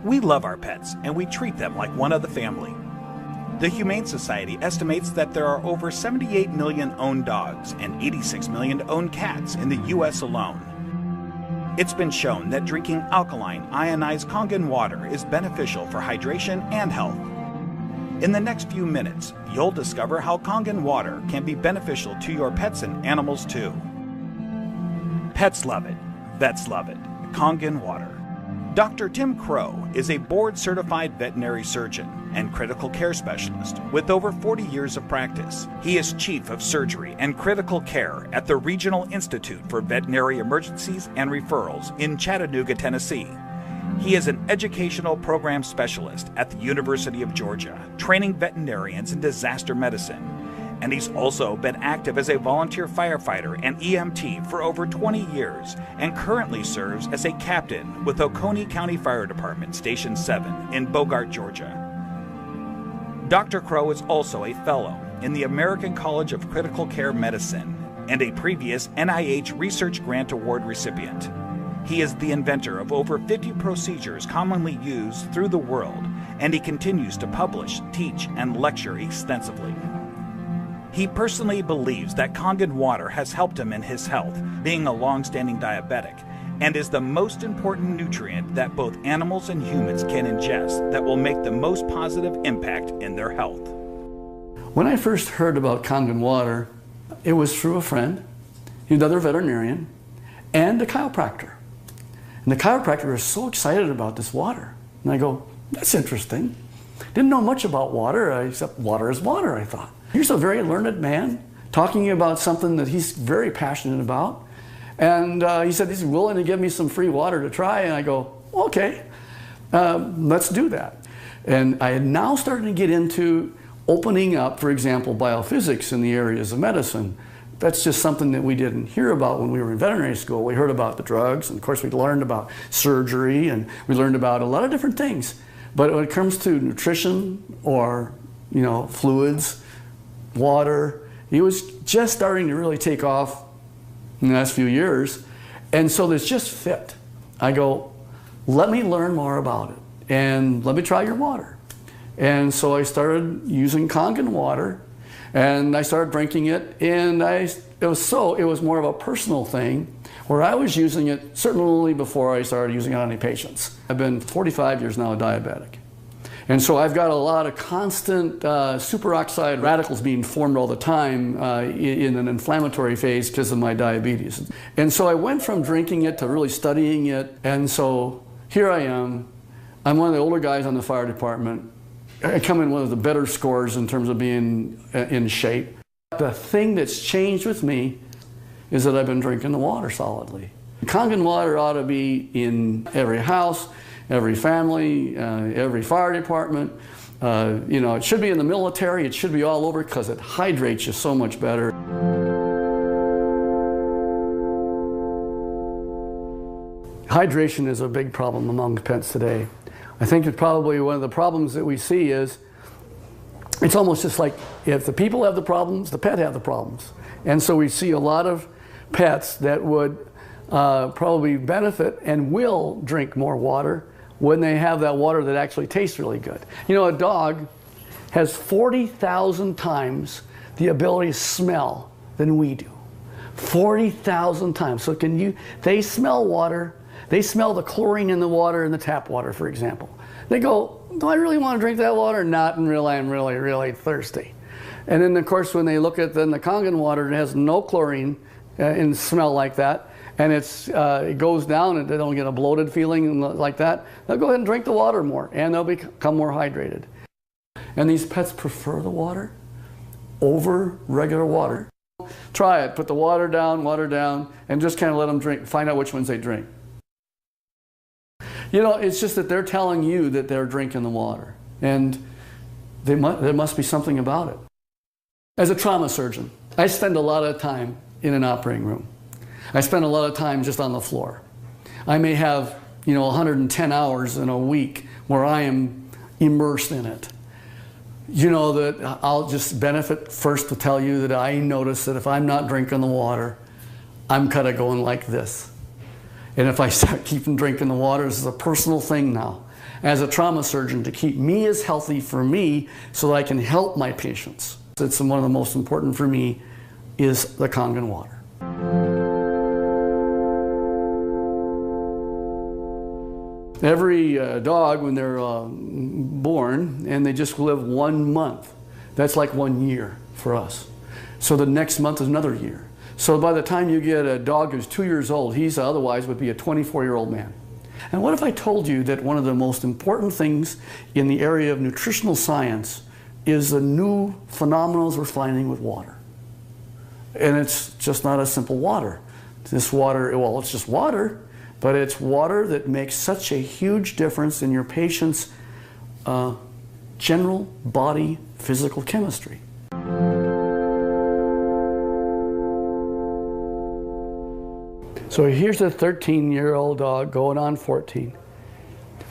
We love our pets and we treat them like one of the family. The Humane Society estimates that there are over 78 million owned dogs and 86 million owned cats in the U.S. alone. It's been shown that drinking alkaline, ionized Kangen water is beneficial for hydration and health. In the next few minutes, you'll discover how Kangen water can be beneficial to your pets and animals too. Pets love it. Vets love it. Kangen water. Dr. Tim Crow is a board-certified veterinary surgeon and critical care specialist with over 40 years of practice. He is chief of surgery and critical care at the Regional Institute for Veterinary Emergencies and Referrals in Chattanooga, Tennessee. He is an educational program specialist at the University of Georgia, training veterinarians in disaster medicine. And he's also been active as a volunteer firefighter and EMT for over 20 years and currently serves as a captain with Oconee County Fire Department Station 7 in Bogart, Georgia. Dr. Crow is also a fellow in the American College of Critical Care Medicine and a previous NIH Research Grant Award recipient. He is the inventor of over 50 procedures commonly used through the world, and he continues to publish, teach, and lecture extensively. He personally believes that Kangen water has helped him in his health, being a long-standing diabetic, and is the most important nutrient that both animals and humans can ingest that will make the most positive impact in their health. When I first heard about Kangen water, it was through a friend, another veterinarian, and a chiropractor. And the chiropractor was so excited about this water. And I go, that's interesting. Didn't know much about water, except water is water, I thought. Here's a very learned man talking about something that he's very passionate about. And he said he's willing to give me some free water to try. And I go, okay, let's do that. And I had now started to get into opening up, for example, biophysics in the areas of medicine. That's just something that we didn't hear about when we were in veterinary school. We heard about the drugs, and of course we learned about surgery, and we learned about a lot of different things. But when it comes to nutrition or, fluids, water, it was just starting to really take off in the last few years. And so this just fit. I go, let me learn more about it and let me try your water. And so I started using Kangen water and I started drinking it, and it was more of a personal thing where I was using it certainly before I started using it on any patients. I've been 45 years now a diabetic. And so I've got a lot of constant superoxide radicals being formed all the time in an inflammatory phase because of my diabetes. And so I went from drinking it to really studying it. And so here I am. I'm one of the older guys on the fire department. I come in one of the better scores in terms of being in shape. The thing that's changed with me is that I've been drinking the water solidly. Kangen water ought to be in every house, every family, every fire department. It should be in the military. It should be all over because it hydrates you so much better. Hydration is a big problem among pets today. I think that probably one of the problems that we see is it's almost just like if the people have the problems, the pet have the problems. And so we see a lot of pets that would probably benefit and will drink more water when they have that water that actually tastes really good. A dog has 40,000 times the ability to smell than we do. 40,000 times. So they smell water. They smell the chlorine in the water in the tap water, for example. They go, do I really want to drink that water? Not until I'm really, really thirsty. And then, of course, when they look at the Kangen water, it has no chlorine and smell like that, and it goes down and they don't get a bloated feeling like that, they'll go ahead and drink the water more, and they'll become more hydrated. And these pets prefer the water over regular water. Try it. Put the water down, and just kind of let them drink. Find out which ones they drink. It's just that they're telling you that they're drinking the water, and there must be something about it. As a trauma surgeon, I spend a lot of time in an operating room. I spend a lot of time just on the floor. I may have, 110 hours in a week where I am immersed in it. That I'll just benefit first to tell you that I notice that if I'm not drinking the water, I'm kind of going like this. And if I start keeping drinking the water, this is a personal thing now. as a trauma surgeon to keep me as healthy for me so that I can help my patients. It's one of the most important for me is the Kangen water. Every dog, when they're born and they just live 1 month, that's like 1 year for us. So the next month is another year. So by the time you get a dog who's 2 years old, he's otherwise would be a 24-year-old man. And what if I told you that one of the most important things in the area of nutritional science is the new phenomena we're finding with water? And it's just not a simple water. This water, well, it's just water, but it's water that makes such a huge difference in your patient's general body physical chemistry. So here's a 13-year-old dog going on 14.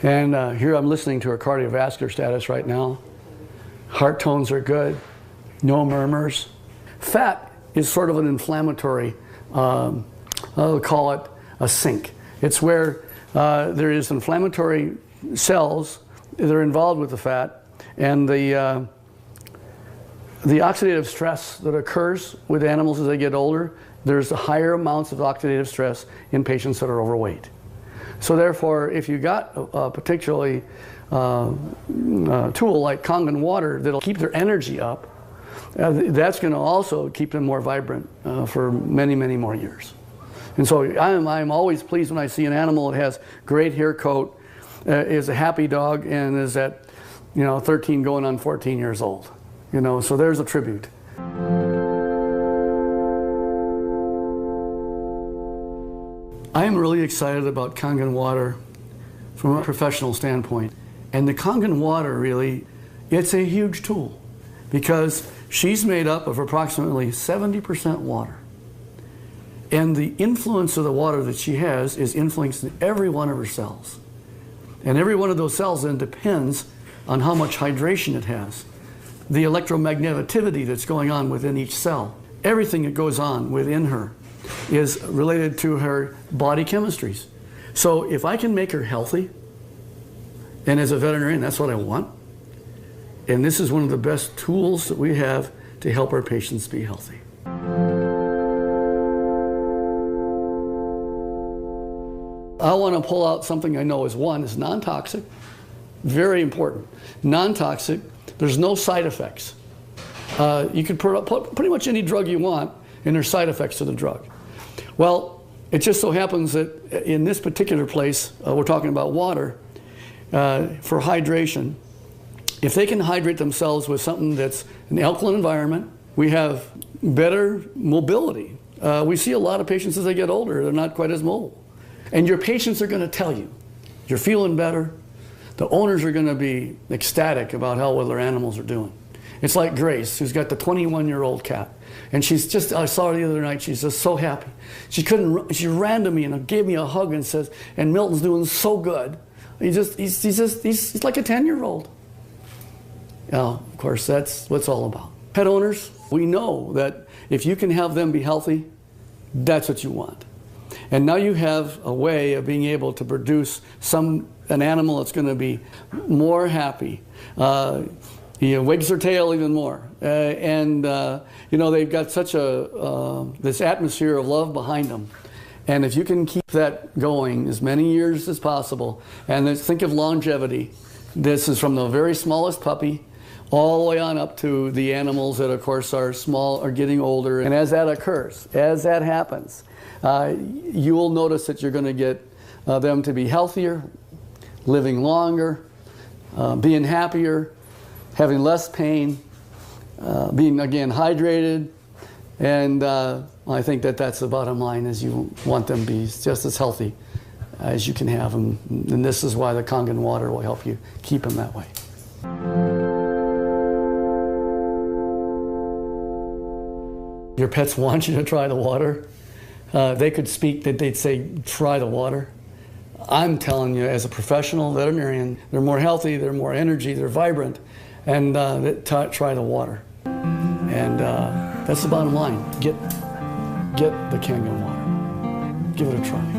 And here I'm listening to her cardiovascular status right now. Heart tones are good, no murmurs. Fat is sort of an inflammatory, I'll call it a sink. It's where there is inflammatory cells that are involved with the fat, and the oxidative stress that occurs with animals as they get older, there's higher amounts of oxidative stress in patients that are overweight. So therefore, if you got a particularly tool like Kangen water that'll keep their energy up, that's going to also keep them more vibrant for many, many more years. And so I'm always pleased when I see an animal that has great hair coat, is a happy dog, and is at 13 going on 14 years old. So there's a tribute. I am really excited about Kangen water from a professional standpoint. And the Kangen water really, it's a huge tool because she's made up of approximately 70% water. And the influence of the water that she has is influencing every one of her cells. And every one of those cells then depends on how much hydration it has. The electromagneticity that's going on within each cell. Everything that goes on within her is related to her body chemistries. So if I can make her healthy, and as a veterinarian, that's what I want, and this is one of the best tools that we have to help our patients be healthy. I want to pull out something I know is non-toxic, very important. Non-toxic, there's no side effects. You can put pretty much any drug you want, and there's side effects to the drug. Well, it just so happens that in this particular place, we're talking about water, for hydration. If they can hydrate themselves with something that's an alkaline environment, we have better mobility. We see a lot of patients as they get older, they're not quite as mobile. And your patients are going to tell you, you're feeling better. The owners are going to be ecstatic about how well their animals are doing. It's like Grace, who's got the 21-year-old cat. And she's just, I saw her the other night, she's just so happy. She ran to me and gave me a hug and says, and Milton's doing so good. He's like a 10-year-old. Of course, that's what it's all about. Pet owners, we know that if you can have them be healthy, that's what you want. And now you have a way of being able to produce an animal that's going to be more happy. He wags their tail even more. They've got such this atmosphere of love behind them. And if you can keep that going as many years as possible, and think of longevity. This is from the very smallest puppy all the way on up to the animals that, of course, are small, are getting older. And as that occurs, as that happens, you will notice that you're going to get them to be healthier, living longer, being happier, having less pain, being, again, hydrated. And I think that's the bottom line, is you want them to be just as healthy as you can have them. And this is why the Kangen water will help you keep them that way. Your pets want you to try the water. They could speak, that they'd say, try the water. I'm telling you, as a professional veterinarian, they're more healthy, they're more energy, they're vibrant, and try the water. And that's the bottom line. Get the Kangen water. Give it a try.